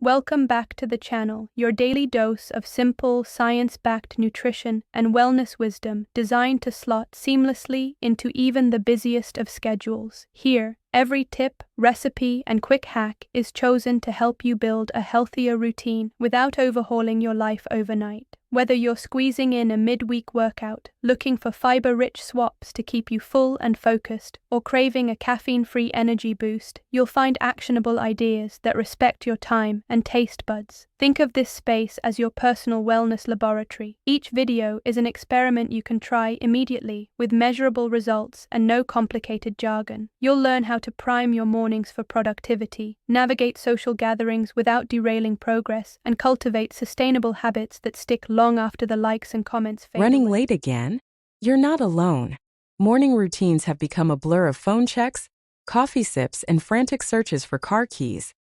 Welcome back to the channel, your daily dose of simple, science-backed nutrition and wellness wisdom designed to slot seamlessly into even the busiest of schedules. Here, every tip, recipe, and quick hack is chosen to help you build a healthier routine without overhauling your life overnight. Whether you're squeezing in a midweek workout, looking for fiber-rich swaps to keep you full and focused, or craving a caffeine-free energy boost, you'll find actionable ideas that respect your time and taste buds. Think of this space as your personal wellness laboratory. Each video is an experiment you can try immediately, with measurable results and no complicated jargon. You'll learn how to prime your mornings for productivity, navigate social gatherings without derailing progress, and cultivate sustainable habits that stick long after the likes and comments fade Running away. late again? You're not alone. Morning routines have become a blur of phone checks, coffee sips, and frantic searches for car keys,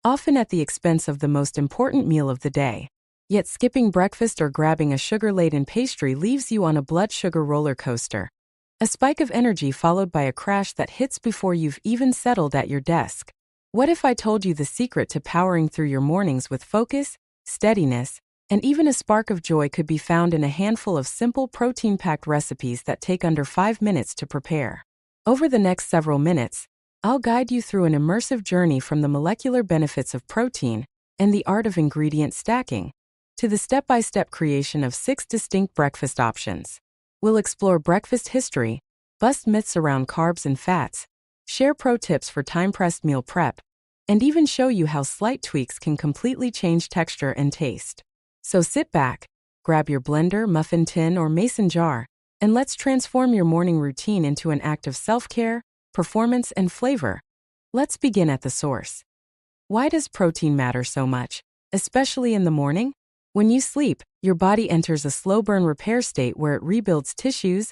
often at the expense of the most important meal of the day. Yet skipping breakfast or grabbing a sugar-laden pastry leaves you on a blood sugar roller coaster. A spike of energy followed by a crash that hits before you've even settled at your desk. What if I told you the secret to powering through your mornings with focus, steadiness, and even a spark of joy could be found in a handful of simple protein-packed recipes that take under 5 minutes to prepare? Over the next several minutes, I'll guide you through an immersive journey from the molecular benefits of protein and the art of ingredient stacking to the step-by-step creation of 6 distinct breakfast options. We'll explore breakfast history, bust myths around carbs and fats, share pro tips for time-pressed meal prep, and even show you how slight tweaks can completely change texture and taste. So sit back, grab your blender, muffin tin, or mason jar, and let's transform your morning routine into an act of self-care, performance, and flavor. Let's begin at the source. Why does protein matter so much, especially in the morning? When you sleep, your body enters a slow-burn repair state where it rebuilds tissues,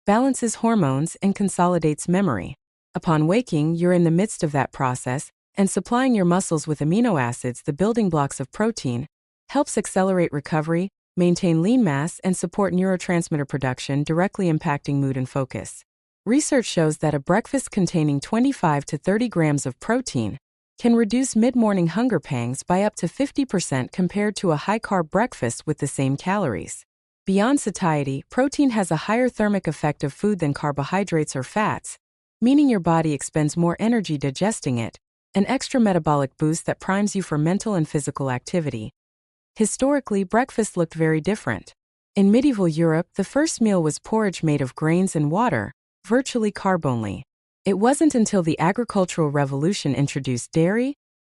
balances hormones, and consolidates memory. Upon waking, you're in the midst of that process, and supplying your muscles with amino acids, the building blocks of protein, helps accelerate recovery, maintain lean mass, and support neurotransmitter production, directly impacting mood and focus. Research shows that a breakfast containing 25 to 30 grams of protein can reduce mid-morning hunger pangs by up to 50% compared to a high-carb breakfast with the same calories. Beyond satiety, protein has a higher thermic effect of food than carbohydrates or fats, meaning your body expends more energy digesting it, an extra metabolic boost that primes you for mental and physical activity. Historically, breakfast looked very different. In medieval Europe, the first meal was porridge made of grains and water, virtually carb-only. It wasn't until the agricultural revolution introduced dairy,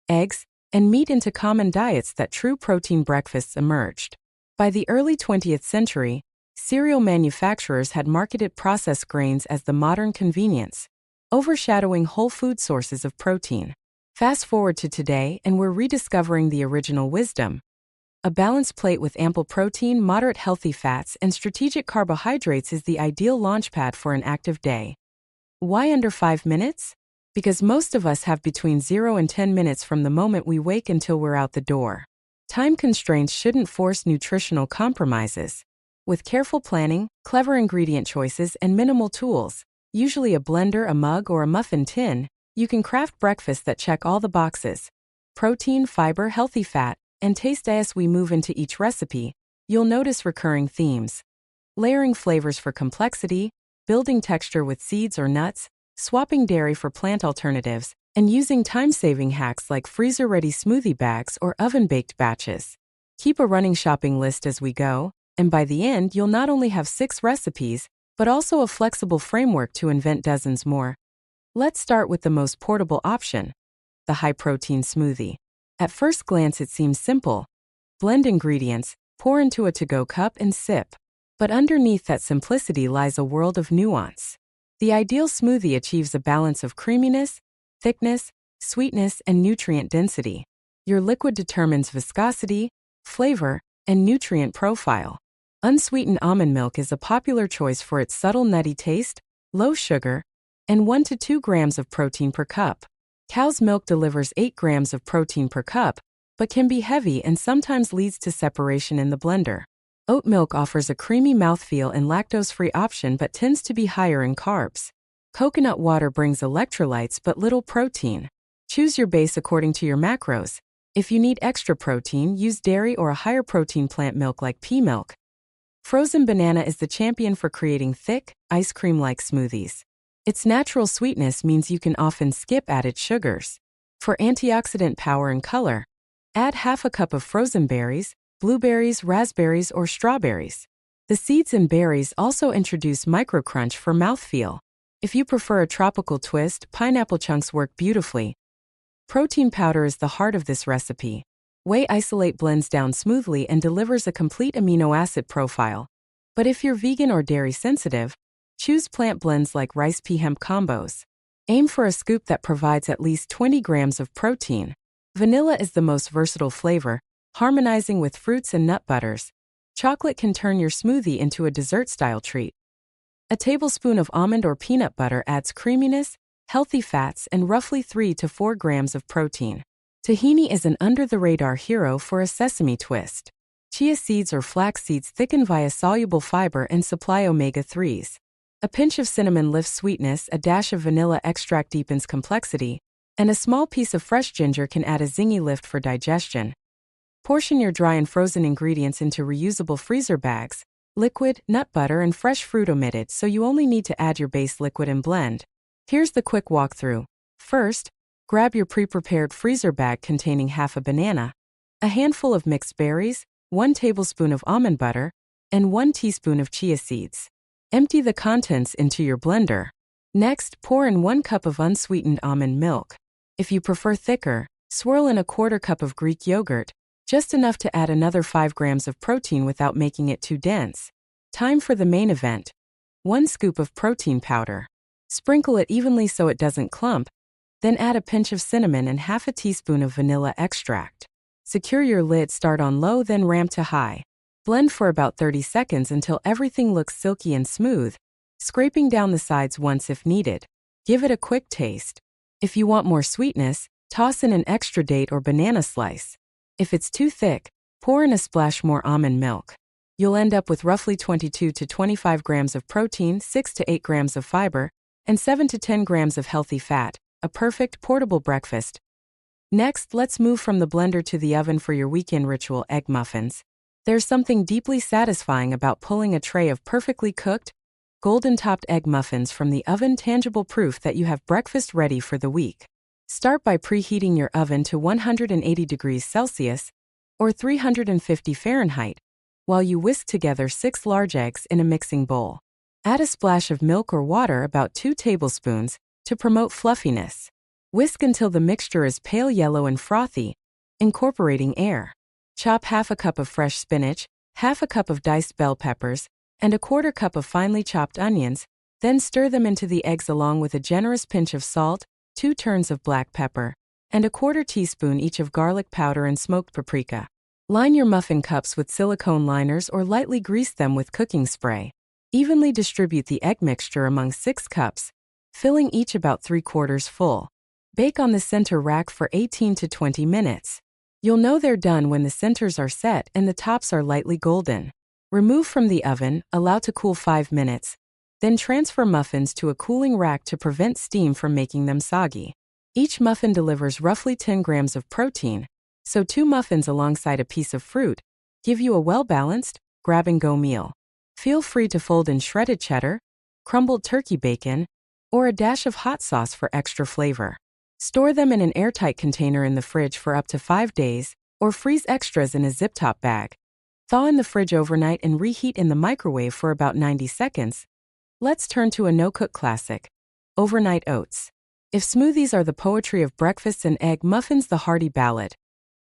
eggs, and meat into common diets that true protein breakfasts emerged. By the early 20th century, cereal manufacturers had marketed processed grains as the modern convenience, overshadowing whole food sources of protein. Fast forward to today, and we're rediscovering the original wisdom. A balanced plate with ample protein, moderate healthy fats, and strategic carbohydrates is the ideal launchpad for an active day. Why under 5 minutes? Because most of us have between 0 and 10 minutes from the moment we wake until we're out the door. Time constraints shouldn't force nutritional compromises. With careful planning, clever ingredient choices, and minimal tools, usually a blender, a mug, or a muffin tin, you can craft breakfasts that check all the boxes: protein, fiber, healthy fat, and taste. As we move into each recipe, you'll notice recurring themes: layering flavors for complexity, building texture with seeds or nuts, swapping dairy for plant alternatives, and using time-saving hacks like freezer-ready smoothie bags or oven-baked batches. Keep a running shopping list as we go, and by the end, you'll not only have 6 recipes, but also a flexible framework to invent dozens more. Let's start with the most portable option: the high-protein smoothie. At first glance, it seems simple. Blend ingredients, pour into a to-go cup, and sip. But underneath that simplicity lies a world of nuance. The ideal smoothie achieves a balance of creaminess, thickness, sweetness, and nutrient density. Your liquid determines viscosity, flavor, and nutrient profile. Unsweetened almond milk is a popular choice for its subtle nutty taste, low sugar, and 1 to 2 grams of protein per cup. Cow's milk delivers 8 grams of protein per cup, but can be heavy and sometimes leads to separation in the blender. Oat milk offers a creamy mouthfeel and lactose-free option but tends to be higher in carbs. Coconut water brings electrolytes but little protein. Choose your base according to your macros, If you need extra protein, use dairy or a higher protein plant milk like pea milk. Frozen banana is the champion for creating thick, ice cream-like smoothies. Its natural sweetness means you can often skip added sugars. For antioxidant power and color, add half a cup of frozen berries, blueberries, raspberries, or strawberries. The seeds and berries also introduce microcrunch for mouthfeel. If you prefer a tropical twist, pineapple chunks work beautifully. Protein powder is the heart of this recipe. Whey isolate blends down smoothly and delivers a complete amino acid profile. But if you're vegan or dairy sensitive, choose plant blends like rice pea hemp combos. Aim for a scoop that provides at least 20 grams of protein. Vanilla is the most versatile flavor, harmonizing with fruits and nut butters. Chocolate can turn your smoothie into a dessert-style treat. A tablespoon of almond or peanut butter adds creaminess, healthy fats, and roughly 3 to 4 grams of protein. Tahini is an under-the-radar hero for a sesame twist. Chia seeds or flax seeds thicken via soluble fiber and supply omega-3s. A pinch of cinnamon lifts sweetness, a dash of vanilla extract deepens complexity, and a small piece of fresh ginger can add a zingy lift for digestion. Portion your dry and frozen ingredients into reusable freezer bags. Liquid, nut butter, and fresh fruit omitted, so you only need to add your base liquid and blend. Here's the quick walkthrough. First, grab your pre-prepared freezer bag containing half a banana, a handful of mixed berries, 1 tablespoon of almond butter, and 1 teaspoon of chia seeds. Empty the contents into your blender. Next, pour in 1 cup of unsweetened almond milk. If you prefer thicker, swirl in a 1/4 cup of Greek yogurt, just enough to add another 5 grams of protein without making it too dense. Time for the main event. 1 scoop of protein powder. Sprinkle it evenly so it doesn't clump, then add a pinch of cinnamon and half a teaspoon of vanilla extract. Secure your lid, start on low, then ramp to high. Blend for about 30 seconds until everything looks silky and smooth, scraping down the sides once if needed. Give it a quick taste. If you want more sweetness, toss in an extra date or banana slice. If it's too thick, pour in a splash more almond milk. You'll end up with roughly 22 to 25 grams of protein, 6 to 8 grams of fiber, and 7 to 10 grams of healthy fat, a perfect portable breakfast. Next, let's move from the blender to the oven for your weekend ritual: egg muffins. There's something deeply satisfying about pulling a tray of perfectly cooked, golden-topped egg muffins from the oven, tangible proof that you have breakfast ready for the week. Start by preheating your oven to 180 degrees Celsius, or 350 Fahrenheit, while you whisk together 6 large eggs in a mixing bowl. Add a splash of milk or water, about 2 tablespoons, to promote fluffiness. Whisk until the mixture is pale yellow and frothy, incorporating air. Chop half a cup of fresh spinach, half a cup of diced bell peppers, and a 1/4 cup of finely chopped onions, then stir them into the eggs along with a generous pinch of salt, 2 turns of black pepper, and a 1/4 teaspoon each of garlic powder and smoked paprika. Line your muffin cups with silicone liners or lightly grease them with cooking spray. Evenly distribute the egg mixture among 6 cups, filling each about 3/4 full. Bake on the center rack for 18 to 20 minutes. You'll know they're done when the centers are set and the tops are lightly golden. Remove from the oven, allow to cool 5 minutes, then transfer muffins to a cooling rack to prevent steam from making them soggy. Each muffin delivers roughly 10 grams of protein, so 2 muffins alongside a piece of fruit give you a well-balanced, grab-and-go meal. Feel free to fold in shredded cheddar, crumbled turkey bacon, or a dash of hot sauce for extra flavor. Store them in an airtight container in the fridge for up to 5 days, or freeze extras in a zip-top bag. Thaw in the fridge overnight and reheat in the microwave for about 90 seconds. Let's turn to a no-cook classic: overnight oats. If smoothies are the poetry of breakfasts and egg muffins the hearty ballad,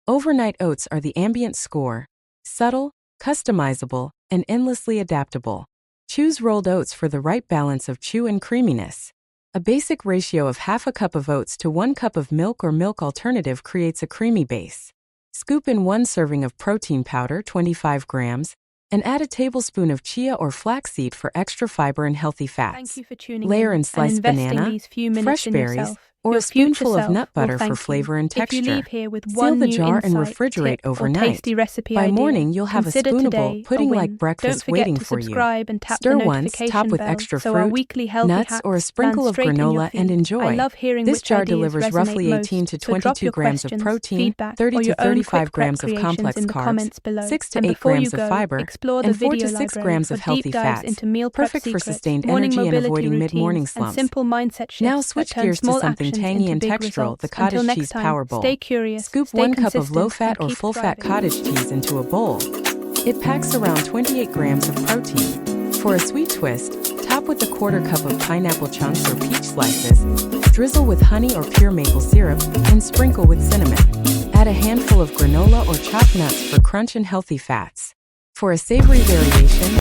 overnight oats are the ambient score: subtle, customizable, and endlessly adaptable. Choose rolled oats for the right balance of chew and creaminess. A basic ratio of half a cup of oats to 1 cup of milk or milk alternative creates a creamy base. Scoop in 1 serving of protein powder, 25 grams, and add a tablespoon of chia or flaxseed for extra fiber and healthy fats. Thank you for tuning Layer in in sliced and investing banana, these few minutes fresh in berries, yourself. or Your a spoonful future of nut self will butter for thank you flavor and if you texture. leave here with Seal one the new jar and insight, refrigerate tip, or overnight. tasty recipe By idea. morning, you'll have a Consider spoonable, today a pudding-like win. breakfast Don't forget waiting to for you. subscribe and tap Stir the once, top notification with bell extra so our fruit, weekly healthy nuts, hacks or a land sprinkle of straight in your granola and feed. enjoy. I love hearing This which jar ideas delivers resonate roughly most, 18 to so drop 22 your grams of questions, protein, feedback, 30 or to your own 35 quick prep grams of creations complex in the carbs, comments below. 6 to And 8 before you grams of go, fiber, explore the and 4 video to 6 library grams for of deep healthy dives fats, into meal prep perfect for secrets, sustained morning energy and mobility avoiding mid-morning routines, and slumps. simple mindset Now shifts that switch turn gears to small something actions tangy into and big textural, the results. Until cottage next cheese time, power bowl. stay curious, Scoop stay 1 cup of consistent, low-fat and or keep full-fat thriving. cottage cheese into a bowl. It packs around 28 grams of protein. For a sweet twist, top with a quarter cup of pineapple chunks or peach slices, drizzle with honey or pure maple syrup, and sprinkle with cinnamon. Add a handful of granola or chopped nuts for crunch and healthy fats. For a savory variation,